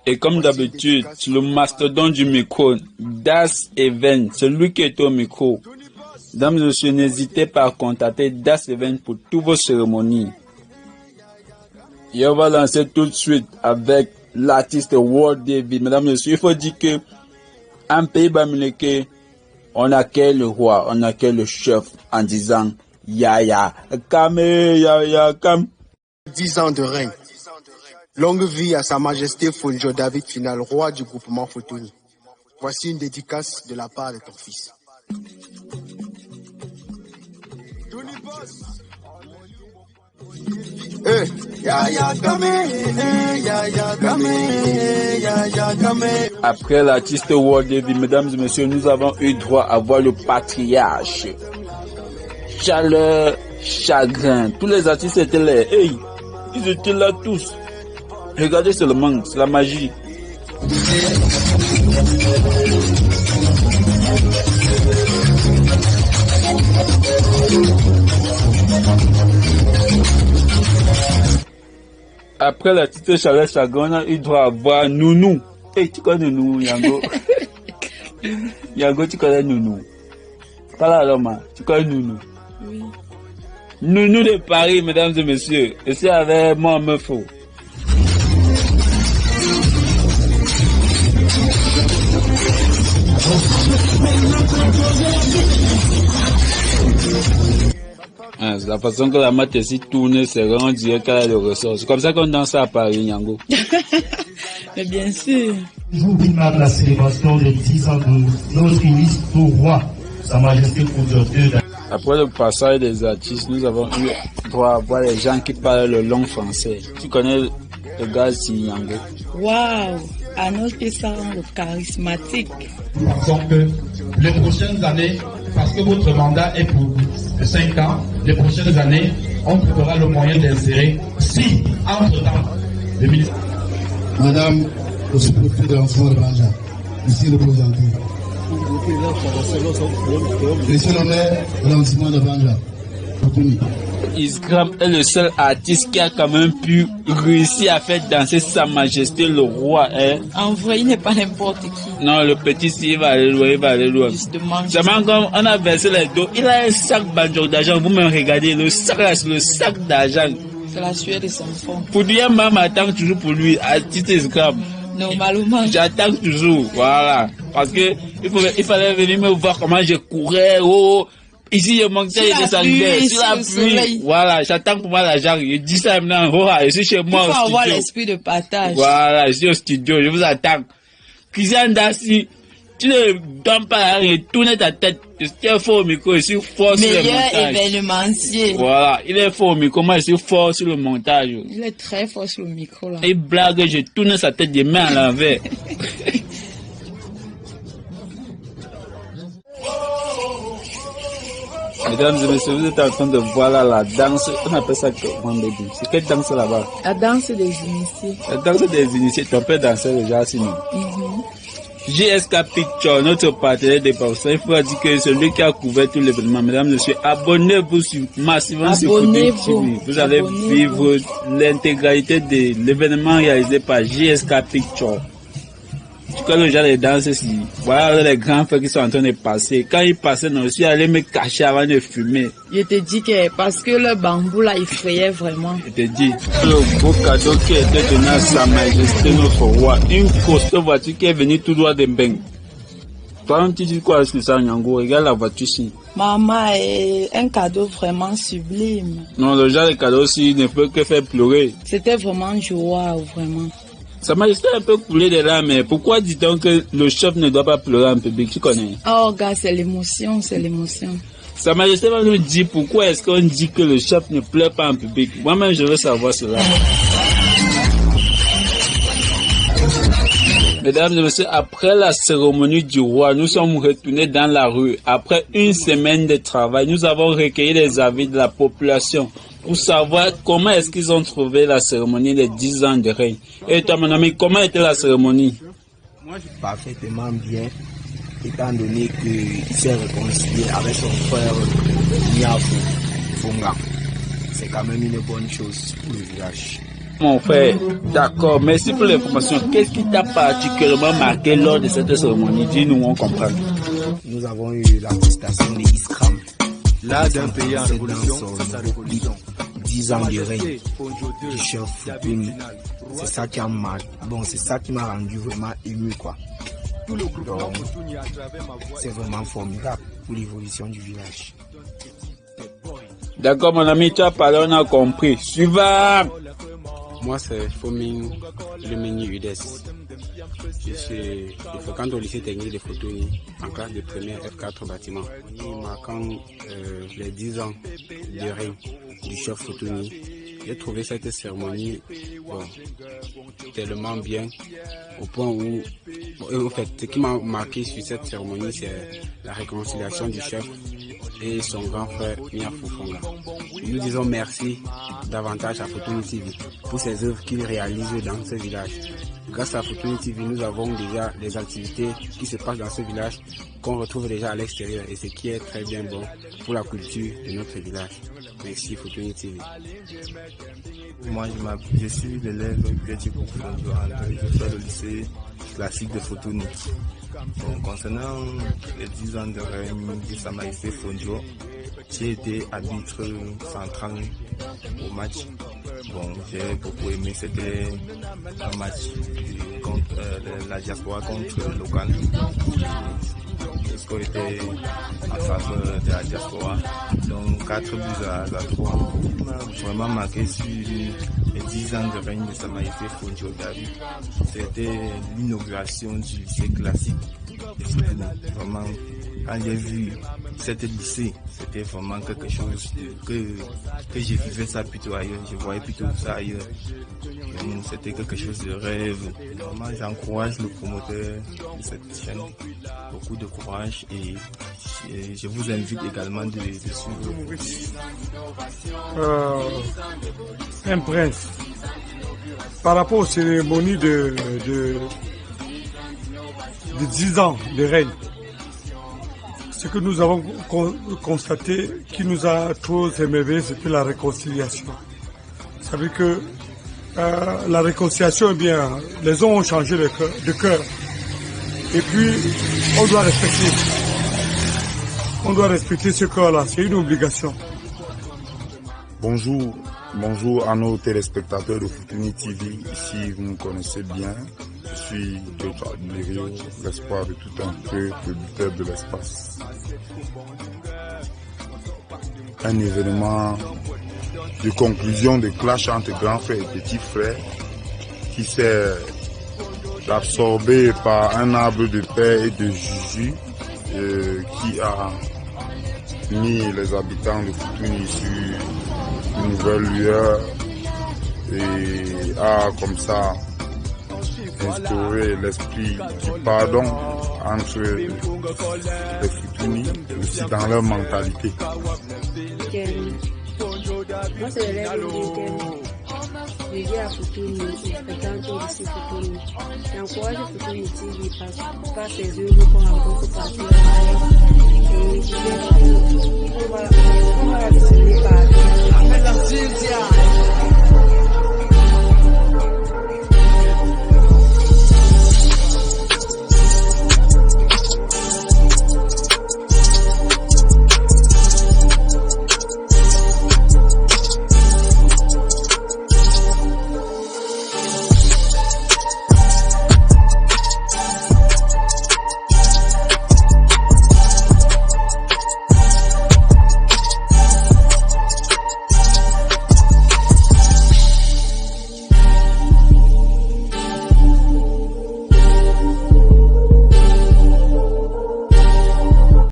Et comme d'habitude, sur le mastodonte du micro, Das Event, c'est lui qui est au micro. Mesdames et messieurs, n'hésitez pas à contacter Das Event pour toutes vos cérémonies. Et on va lancer tout de suite avec l'artiste World David. Mesdames et messieurs, il faut dire que en pays bamileke, on accueille le roi, on accueille le chef en disant Yaya, Kame, Yaya, Kam. 10 ans de règne. Longue vie à Sa Majesté Fonjo David Final, roi du groupement Fotoni. Voici une dédicace de la part de ton fils. Après l'artiste World David, mesdames et messieurs, nous avons eu droit à voir le patriarche. Chaleur, chagrin, tous les artistes étaient là. Hey, ils étaient là tous. Regardez seulement, c'est la magie. Après la petite chaleur chagrin, il doit avoir Nounou. Hey, tu connais Nounou, Yango? Yango, tu connais Nounou? Parle alors, tu connais Nounou? Oui. Nounou de Paris, mesdames et messieurs. Et c'est avec moi, me faut. C'est la façon que la mat ici tourne, c'est vraiment direct qu'elle a le ressort. C'est comme ça qu'on danse à Paris, Yango. Mais bien sûr. Jour qui marque la célébration des 10 ans de notre illustre roi, Sa Majesté Fonjo II. Après le passage des artistes, nous avons eu droit à voir les gens qui parlent le long français. Tu connais le gars ici, Yango? Waouh! Arnaud Pessard, le charismatique. Nous pensons que les prochaines années, parce que votre mandat est pour 5 ans, les prochaines années, on trouvera le moyen d'insérer, si, entre-temps, le ministre. Madame le sous-préfet de l'enfant de Banja, ici représenté. Monsieur le maire de l'arrondissement de Banja, Fotoni. Isgram est le seul artiste qui a quand même pu réussir à faire danser Sa Majesté le roi. Hein? En vrai, il n'est pas n'importe qui. Non, le petit s'il va aller loin, il va aller loin. Justement. Seulement comme on a versé les dos, il a un sac banjo d'argent. Vous me regardez, le sac d'argent. C'est la sueur de son front. Pour dire, maman attend toujours pour lui, artiste Isgram. Normalement. J'attends toujours, voilà. Parce que il fallait venir me voir comment je courais. Oh. Ici, je montais et descendais. Sur la pluie. Voilà, j'attends pour moi l'argent. Je dis ça maintenant. Oh, je suis chez moi au studio. Il faut avoir l'esprit de partage. Voilà, je suis au studio. Je vous attends. Christian Dassi, tu ne donnes pas rien. Tourne ta tête. Je suis fort au micro. Je suis fort sur le montage. Meilleur événementier. Voilà, il est fort au micro. Moi, je suis fort sur le montage. Il est très fort sur le micro, là. Il blague, je tourne sa tête des mains à l'envers. Mesdames et messieurs, vous êtes en train de voir là la danse, on appelle ça comment baby? C'est quelle danse là-bas? La danse des initiés. La danse des initiés, ton père dansait déjà sinon. JSK Picture, notre partenaire de Barça, il faut dire que c'est lui qui a couvert tout l'événement. Mesdames et messieurs, abonnez-vous massivement sur Fotoni TV. Vous allez vivre l'intégralité de l'événement réalisé par JSK Picture. Quand les gens les dansent ici, voilà les grands frères qui sont en train de passer. Quand ils passaient, non, je suis allé me cacher avant de fumer. Je te dis que parce que le bambou là, il frayait vraiment. Je te dis, le beau cadeau qui était donné à Sa Majesté notre roi, une costaud voiture qui est venue tout droit de Beng. Toi, tu dis quoi sur ça, Nyango? Regarde la voiture ici. Maman, est un cadeau vraiment sublime. Non, le genre de cadeau aussi ne peut que faire pleurer. C'était vraiment joie, vraiment. Sa Majesté a un peu coulé des larmes, mais pourquoi dit-on que le chef ne doit pas pleurer en public? Tu connais? Oh, gars, c'est l'émotion, c'est l'émotion. Sa Majesté va nous dire pourquoi est-ce qu'on dit que le chef ne pleure pas en public. Moi-même, je veux savoir cela. Mesdames et messieurs, après la cérémonie du roi, nous sommes retournés dans la rue. Après une semaine de travail, nous avons recueilli les avis de la population pour savoir comment est-ce qu'ils ont trouvé la cérémonie des 10 ans de règne. Et toi, mon ami, comment était la cérémonie? Moi, je suis parfaitement bien, étant donné qu'il s'est réconcilié avec son frère Niafou Fonga. C'est quand même une bonne chose pour le village. Mon frère, d'accord, merci pour l'information. Qu'est-ce qui t'a particulièrement marqué lors de cette cérémonie? Dis-nous, on comprend. Nous avons eu la prestation de Iskram. Là, d'un pays en révolution, c'est sa révolution. 10 ans de règne du chef Foutouni. C'est ça qui a marqué. Bon, c'est ça qui m'a rendu vraiment ému, quoi. Donc, c'est vraiment formidable pour l'évolution du village. D'accord, mon ami, tu as parlé, on a compris. Suivant. Moi, c'est Fomine Lemeni Udes. Je fréquente au lycée technique de Foutouni, en classe de première F4 bâtiment. Marquant les 10 ans de règne du chef Foutouni, j'ai trouvé cette cérémonie tellement bien, au point où, en fait, ce qui m'a marqué sur cette cérémonie, c'est la réconciliation du chef et son grand frère Mia Foufonga. Nous disons merci davantage à Foutouni TV pour ses œuvres qu'il réalise dans ce village. Grâce à Foutouni TV, nous avons déjà les activités qui se passent dans ce village qu'on retrouve déjà à l'extérieur et ce qui est très bien bon pour la culture de notre village. Merci Foutouni TV. Moi, je suis l'élève Gréty Koufondjo André, je fais le lycée classique de Foutouni. Bon, concernant les 10 ans de règne de Sa Majesté Fondjo, j'ai été arbitre central au match. Bon, j'ai beaucoup aimé, c'était un match contre la diaspora contre le local. Le score était en faveur de la diaspora, donc 4 buts à 3. Vraiment marqué sur les 10 ans de règne de Sa Majesté Fondjo David. C'était l'inauguration du lycée classique de Foutouni. Vraiment, quand j'ai vu cet lycée, c'était vraiment quelque chose que je vivais ça plutôt ailleurs, je voyais plutôt ça ailleurs. C'était quelque chose de rêve. Vraiment, j'encourage le promoteur de cette chaîne, beaucoup de courage et je vous invite également de suivre. Un prince, par rapport aux cérémonies de 10 ans de règne, ce que nous avons constaté qui nous a trop émerveillé, c'était la réconciliation. Vous savez que la réconciliation, eh bien, les hommes ont changé de cœur. Et puis, on doit respecter ce cœur-là, c'est une obligation. Bonjour à nos téléspectateurs de Foutouni TV. Ici, vous me connaissez bien. Je suis Lério, l'espoir de tout un peuple, le buteur de l'espace. Un événement de conclusion de clash entre grands frères et petits frères qui s'est absorbé par un arbre de paix et de juju qui a mis les habitants de Foutouni sur une nouvelle lueur et a comme ça instauré l'esprit du pardon entre les Foutouni et aussi dans leur mentalité. Moi, c'est l'élève je vis à Foutouni, je fréquente au lycée Foutouni. J'encourage Foutouni TV par ses œuvres qu'on rencontre partout et je vais on va la dessiner par